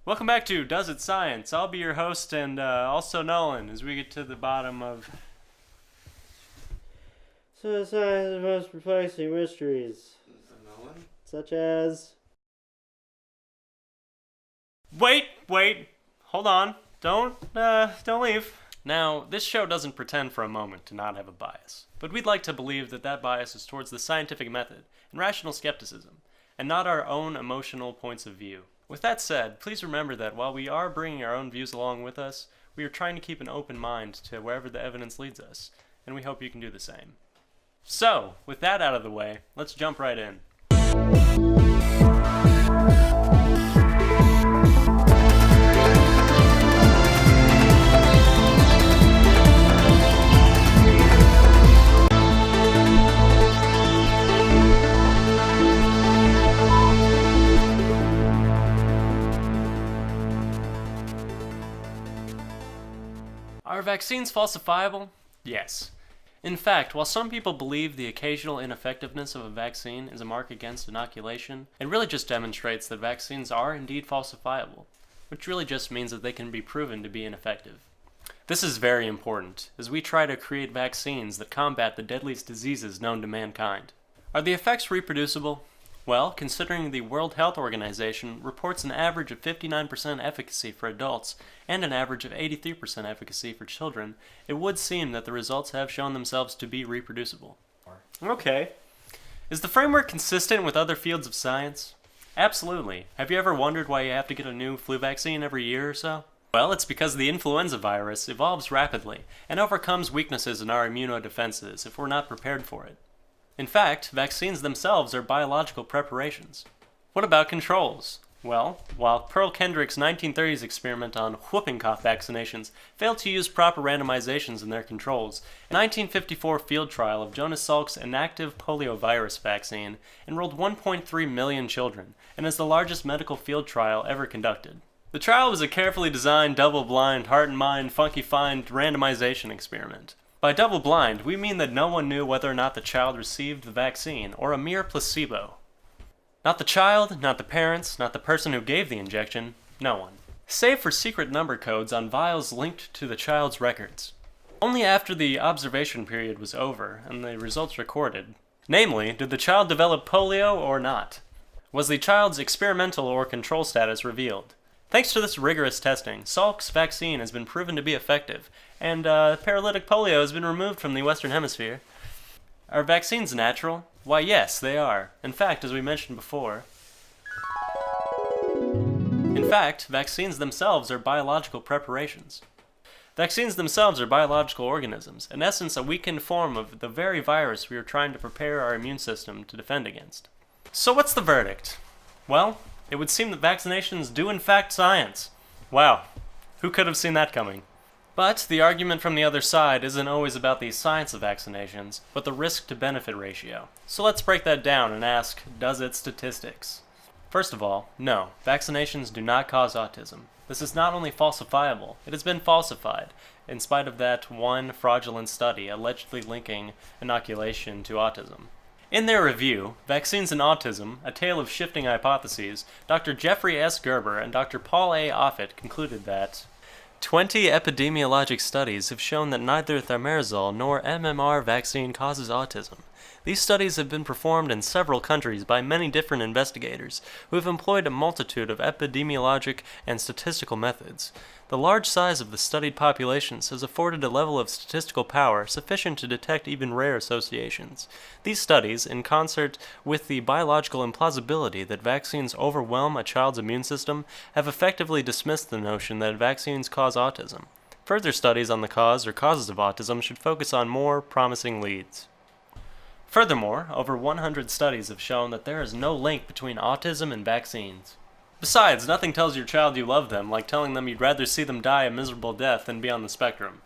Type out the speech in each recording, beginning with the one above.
Welcome back to Does It Science? I'll be your host and also Nolan as we get to the bottom of... So science is most perplexing mysteries, Nolan? such as... Wait! Hold on. Don't leave. Now, this show doesn't pretend for a moment to not have a bias, but we'd like to believe that that bias is towards the scientific method and rational skepticism, and not our own emotional points of view. With that said, please remember that while we are bringing our own views along with us, we are trying to keep an open mind to wherever the evidence leads us, and we hope you can do the same. So, with that out of the way, let's jump right in. Are vaccines falsifiable? Yes. In fact, while some people believe the occasional ineffectiveness of a vaccine is a mark against inoculation, it really just demonstrates that vaccines are indeed falsifiable, which really just means that they can be proven to be ineffective. This is very important, as we try to create vaccines that combat the deadliest diseases known to mankind. Are the effects reproducible? Well, considering the World Health Organization reports an average of 59% efficacy for adults and an average of 83% efficacy for children, it would seem that the results have shown themselves to be reproducible. Okay. Is the framework consistent with other fields of science? Absolutely. Have you ever wondered why you have to get a new flu vaccine every year or so? Well, it's because the influenza virus evolves rapidly and overcomes weaknesses in our immunodefenses if we're not prepared for it. In fact, vaccines themselves are biological preparations. What about controls? Well, while Pearl Kendrick's 1930s experiment on whooping cough vaccinations failed to use proper randomizations in their controls, a 1954 field trial of Jonas Salk's inactive poliovirus vaccine enrolled 1.3 million children and is the largest medical field trial ever conducted. The trial was a carefully designed, double-blind, heart and mind, funky-find randomization experiment. By double-blind, we mean that no one knew whether or not the child received the vaccine, or a mere placebo. Not the child, not the parents, not the person who gave the injection, no one. Save for secret number codes on vials linked to the child's records. Only after the observation period was over and the results recorded, namely, did the child develop polio or not, was the child's experimental or control status revealed. Thanks to this rigorous testing, Salk's vaccine has been proven to be effective, and paralytic polio has been removed from the Western Hemisphere. Are vaccines natural? Why, yes, they are. In fact, as we mentioned before, vaccines themselves are biological preparations. Vaccines themselves are biological organisms, in essence a weakened form of the very virus we are trying to prepare our immune system to defend against. So what's the verdict? Well, it would seem that vaccinations do in fact science. Wow, who could have seen that coming? But the argument from the other side isn't always about the science of vaccinations, but the risk-to-benefit ratio. So let's break that down and ask, does it statistics? First of all, no, vaccinations do not cause autism. This is not only falsifiable, it has been falsified, in spite of that one fraudulent study allegedly linking inoculation to autism. In their review, Vaccines and Autism, A Tale of Shifting Hypotheses, Dr. Jeffrey S. Gerber and Dr. Paul A. Offit concluded that 20 epidemiologic studies have shown that neither Thimerosal nor MMR vaccine causes autism. These studies have been performed in several countries by many different investigators who have employed a multitude of epidemiologic and statistical methods. The large size of the studied populations has afforded a level of statistical power sufficient to detect even rare associations. These studies, in concert with the biological implausibility that vaccines overwhelm a child's immune system, have effectively dismissed the notion that vaccines cause autism. Further studies on the cause or causes of autism should focus on more promising leads. Furthermore, over 100 studies have shown that there is no link between autism and vaccines. Besides, nothing tells your child you love them like telling them you'd rather see them die a miserable death than be on the spectrum.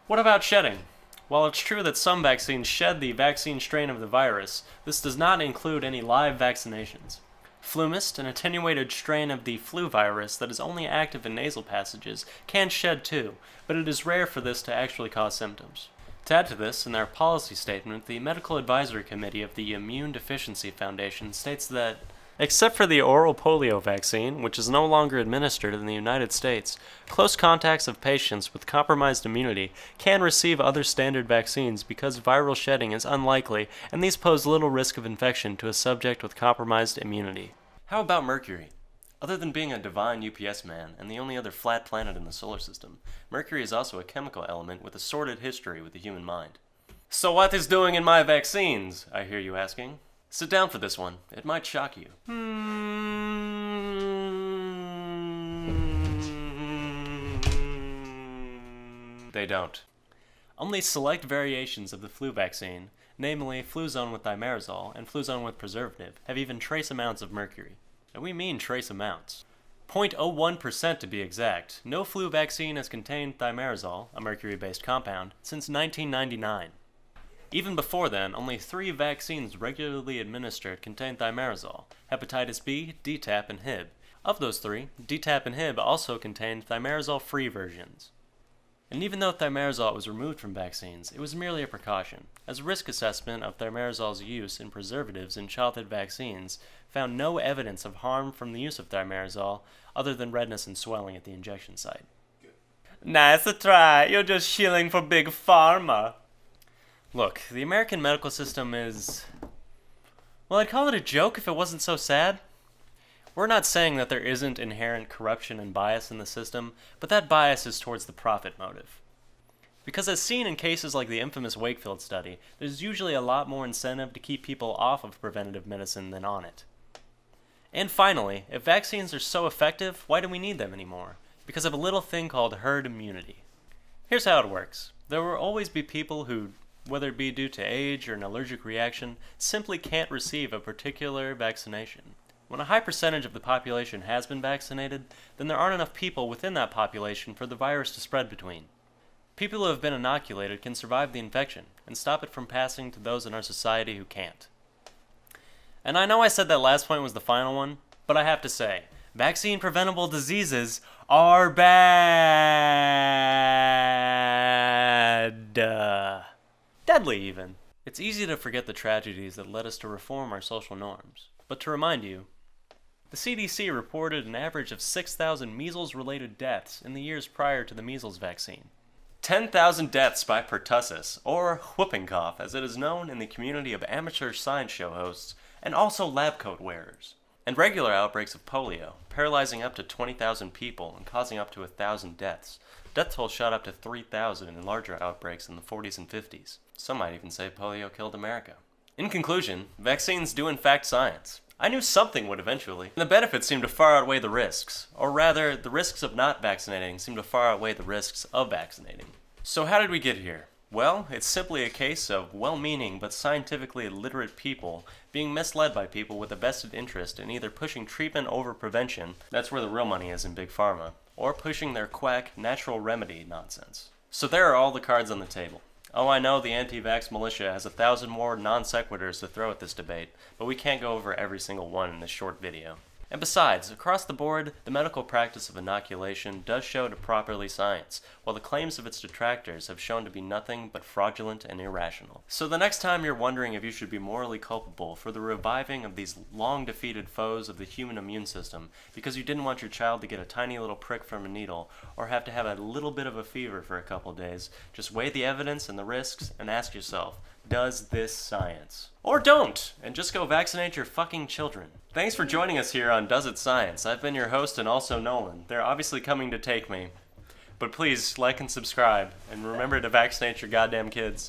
What about shedding? While it's true that some vaccines shed the vaccine strain of the virus, this does not include any live vaccinations. Flumist, an attenuated strain of the flu virus that is only active in nasal passages, can shed too, but it is rare for this to actually cause symptoms. To add to this, in their policy statement, the Medical Advisory Committee of the Immune Deficiency Foundation states that Except for the oral polio vaccine, which is no longer administered in the United States, close contacts of patients with compromised immunity can receive other standard vaccines because viral shedding is unlikely and these pose little risk of infection to a subject with compromised immunity. How about Mercury? Other than being a divine UPS man and the only other flat planet in the solar system, Mercury is also a chemical element with a sordid history with the human mind. So what is doing in my vaccines, I hear you asking? Sit down for this one. It might shock you. They don't. Only select variations of the flu vaccine, namely Fluzone with Thimerosal and Fluzone with preservative, have even trace amounts of mercury. And we mean trace amounts. 0.01% to be exact. No flu vaccine has contained Thimerosal, a mercury-based compound, since 1999. Even before then, only 3 vaccines regularly administered contained Thimerosal: hepatitis B, DTaP, and Hib. Of those 3, DTaP and Hib also contained Thimerosal-free versions. And even though Thimerosal was removed from vaccines, it was merely a precaution, as a risk assessment of Thimerosal's use in preservatives in childhood vaccines found no evidence of harm from the use of Thimerosal other than redness and swelling at the injection site. Nice to try, you're just shilling for Big Pharma. Look, the American medical system is... well, I'd call it a joke if it wasn't so sad. We're not saying that there isn't inherent corruption and bias in the system, but that bias is towards the profit motive. Because as seen in cases like the infamous Wakefield study, there's usually a lot more incentive to keep people off of preventative medicine than on it. And finally, if vaccines are so effective, why do we need them anymore? Because of a little thing called herd immunity. Here's how it works. There will always be people who, whether it be due to age or an allergic reaction, simply can't receive a particular vaccination. When a high percentage of the population has been vaccinated, then there aren't enough people within that population for the virus to spread between. People who have been inoculated can survive the infection and stop it from passing to those in our society who can't. And I know I said that last point was the final one, but I have to say, vaccine-preventable diseases are bad. Deadly, even. It's easy to forget the tragedies that led us to reform our social norms. But to remind you, the CDC reported an average of 6,000 measles-related deaths in the years prior to the measles vaccine. 10,000 deaths by pertussis, or whooping cough as it is known in the community of amateur science show hosts and also lab coat wearers. And regular outbreaks of polio, paralyzing up to 20,000 people and causing up to 1,000 deaths. Death toll shot up to 3,000 in larger outbreaks in the 40s and 50s. Some might even say polio killed America. In conclusion, vaccines do in fact science. I knew something would eventually, and the benefits seem to far outweigh the risks. Or rather, the risks of not vaccinating seem to far outweigh the risks of vaccinating. So how did we get here? Well, it's simply a case of well-meaning but scientifically illiterate people being misled by people with a vested interest in either pushing treatment over prevention, that's where the real money is in Big Pharma, or pushing their quack natural remedy nonsense. So there are all the cards on the table. Oh, I know the anti-vax militia has 1,000 more non-sequiturs to throw at this debate, but we can't go over every single one in this short video. And besides, across the board, the medical practice of inoculation does show to properly science, while the claims of its detractors have shown to be nothing but fraudulent and irrational. So the next time you're wondering if you should be morally culpable for the reviving of these long-defeated foes of the human immune system because you didn't want your child to get a tiny little prick from a needle or have to have a little bit of a fever for a couple days, just weigh the evidence and the risks and ask yourself, does this science? Or don't, and just go vaccinate your fucking children. Thanks for joining us here on Does It Science. I've been your host and also Nolan. They're obviously coming to take me. But please, like and subscribe, and remember to vaccinate your goddamn kids.